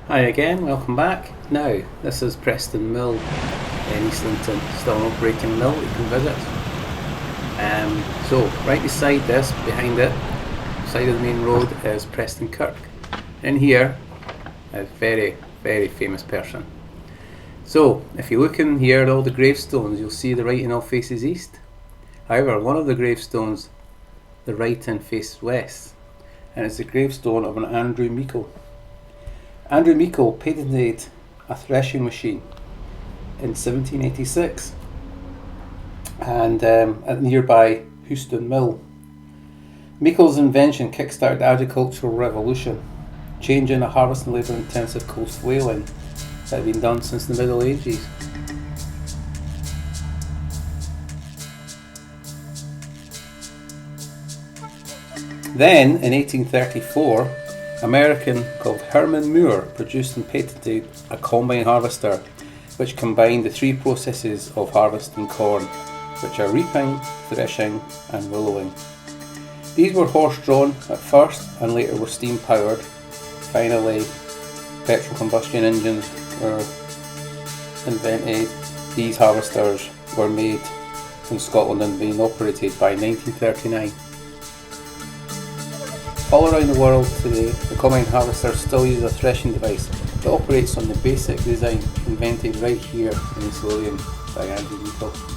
Hi again, welcome back. Now, this is Preston Mill in East Lothian, still an operating mill you can visit. So, right beside this, behind it, side of the main road is Preston Kirk. In here, a very, very famous person. So, if you look in here at all the gravestones, you'll see the writing all faces east. However, one of the gravestones, the writing faces west, and it's the gravestone of an Andrew Meikle. Andrew Meikle patented a threshing machine in 1786 and at nearby Houston Mill. Meikle's invention kick-started the agricultural revolution, changing a harvest and labour intensive coast whaling that had been done since the Middle Ages. Then, in 1834, American called Herman Moore produced and patented a combine harvester which combined the three processes of harvesting corn, which are reaping, threshing and willowing. These were horse-drawn at first and later were steam-powered. Finally, petrol combustion engines were invented. These harvesters were made in Scotland and being operated by 1939. All around the world today, the combine harvester still uses a threshing device that operates on the basic design invented right here in East Lothian by Andrew Meikle.